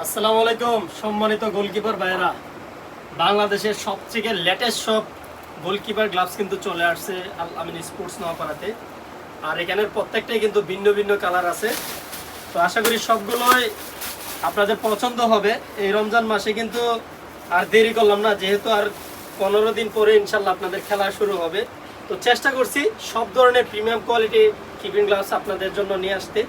আসসালামু আলাইকুম সম্মানিত গোলকিপার ভাইরা, বাংলাদেশের সবথেকে লেটেস্ট সব গোলকিপার গ্লাভস কিন্তু চলে আসছে আল আমিন স্পোর্টস নোয়াপাড়াতে। আর এখানের প্রত্যেকটাই কিন্তু ভিন্ন ভিন্ন কালার আছে। তো আশা করি সবগুলোই আপনাদের পছন্দ হবে। এই রমজান মাসে কিন্তু আর দেরি করলাম না, যেহেতু আর 15 দিন পরে ইনশাল্লাহ আপনাদের খেলা শুরু হবে। তো চেষ্টা করছি সব ধরনের প্রিমিয়াম কোয়ালিটি কিপিং গ্লাভস আপনাদের জন্য নিয়ে আসতে।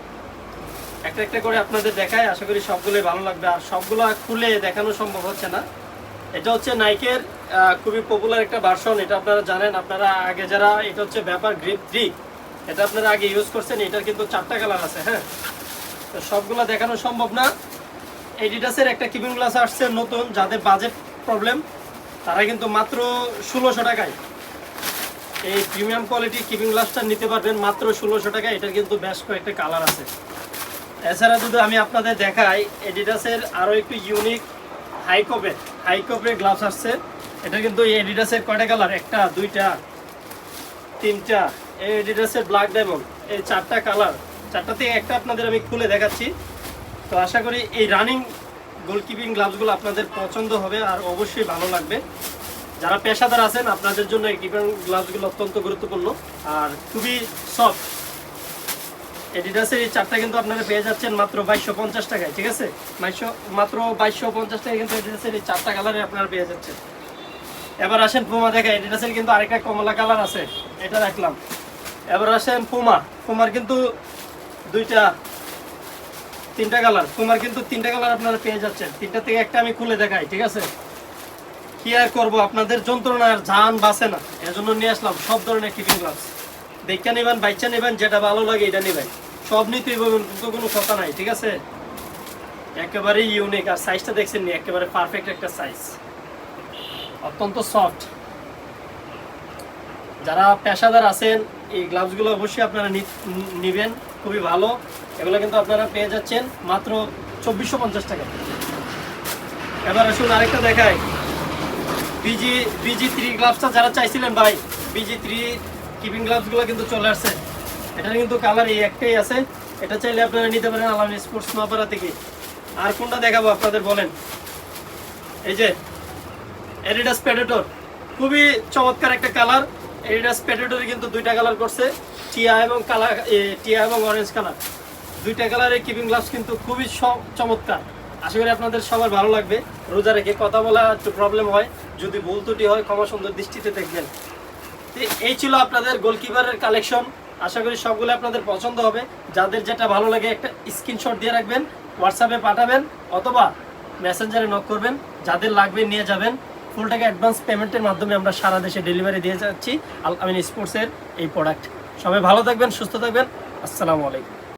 একটা একটা করে আপনাদের দেখায়, আশা করি সবগুলোই ভালো লাগবে। আর সবগুলো খুলে দেখানো সম্ভব হচ্ছে না। এটা হচ্ছে নাইকের খুবই পপুলার একটা ভার্সন, এটা আপনারা জানেন। আপনারা আগে যারা, এটা হচ্ছে ব্যাপার গ্রিপ 3, এটা আপনারা আগে ইউজ করছেন। এটার কিন্তু 4টা কালার আছে। হ্যাঁ, তো সবগুলো দেখানো সম্ভব না। এডিডাসের একটা কিপিং গ্লাস আসছে নতুন, যাদের বাজেট প্রবলেম তারা কিন্তু মাত্র 1600 টাকায় এই প্রিমিয়াম কোয়ালিটি কিপিং গ্লাসটা নিতে পারবেন, মাত্র 1600 টাকায়। এটার কিন্তু বেশ কয়েকটা কালার আছে। এছাড়া যদি আমি আপনাদের দেখাই, এডিডাসের আরও একটু ইউনিক হাইকোপের গ্লাভস আসছে। এটা কিন্তু এই এডিডাসের কয়টা কালার, 1টা 2টা 3টা, এই এডিডাসের ব্ল্যাক ডায়মন্ড, এই 4টা কালার। 4টা থেকে একটা আপনাদের আমি খুলে দেখাচ্ছি। তো আশা করি এই রানিং গোলকিপিং গ্লাভসগুলো আপনাদের পছন্দ হবে আর অবশ্যই ভালো লাগবে। যারা পেশাদার আছেন আপনাদের জন্য এই কিপিং গ্লাভসগুলো অত্যন্ত গুরুত্বপূর্ণ আর খুবই সফট। এডিডাসের এই 4টা কিন্তু আপনারা পেয়ে যাচ্ছেন মাত্র 2250 টাকায়। ঠিক আছে, মাত্র 2250 টাকায় কিন্তু এডিডাসের এই 4টা কালারে আপনারা পেয়ে যাচ্ছেন। এবার আসেন পুমা দেখা। এডিডাসের কিন্তু আরেকটা কমলা কালার আছে, এটা রাখলাম। এবার আসেন পুমার কিন্তু 3টা কালার। পুমার কিন্তু 3টা কালার আপনারা পেয়ে যাচ্ছেন। 3টা থেকে একটা আমি খুলে দেখাই। ঠিক আছে, কি আর করবো, আপনাদের যন্ত্রণার জান বাঁচে না, এজন্য নিয়ে আসলাম সব ধরনের কিপিং গ্লাভস। দেখে নেবেন, বাইচা নেবেন, যেটা ভালো লাগে এটা নেবেন। সব নিতেই পারবেন, কিন্তু কোনো কথা নাই। ঠিক আছে, একেবারেই ইউনিক। আর সাইজটা দেখছেন নি, একেবারে পারফেক্ট একটা সাইজ, অত্যন্ত সফট। যারা পেশাদার আছেন এই গ্লাভসগুলো অবশ্যই আপনারা নেবেন, খুবই ভালো। এগুলো কিন্তু আপনারা পেয়ে যাচ্ছেন মাত্র 2450 টাকা। এবার আসুন আরেকটা দেখায়, BG3 গ্লাভসটা যারা চাইছিলেন ভাই, BG3 কিপিং গ্লাভসগুলো কিন্তু চলে আসছে। এটার কিন্তু কালার এই একটাই আছে। এটা চাইলে আপনারা নিতে পারেন আল আমিন স্পোর্টস নোয়াপাড়া থেকে। আর কোনটা দেখাবো আপনাদের বলেন? এই যে এডিডাস প্রেডেটর, খুবই চমৎকার একটা কালার। এডিডাস প্রেডেটরে কিন্তু 2টা কালার করছে, টিয়া এবং অরেঞ্জ কালার। 2টা কালারের কিপিং গ্লাভস কিন্তু খুবই চমৎকার। আশা করি আপনাদের সবার ভালো লাগবে। রোজা রেখে কথা বলা একটু প্রবলেম হয়, যদি ভুল ত্রুটি হয় ক্ষমা সুন্দর দৃষ্টিতে দেখবেন। এই ছিল আপনাদের গোলকিপারের কালেকশন। আশা করি সবগুলো আপনাদের পছন্দ হবে। যাদের যেটা ভালো লাগে একটা স্ক্রিনশট দিয়ে রাখবেন, হোয়াটসঅ্যাপে পাঠাবেন অথবা মেসেঞ্জারে নক করবেন। যাদের লাগবে নিয়ে যাবেন। ফুল টাকা অ্যাডভান্স পেমেন্টের মাধ্যমে আমরা সারা দেশে ডেলিভারি দিয়ে যাচ্ছি আল আমিন স্পোর্টসের এই প্রোডাক্ট। সবাই ভালো থাকবেন, সুস্থ থাকবেন। আসসালামু আলাইকুম।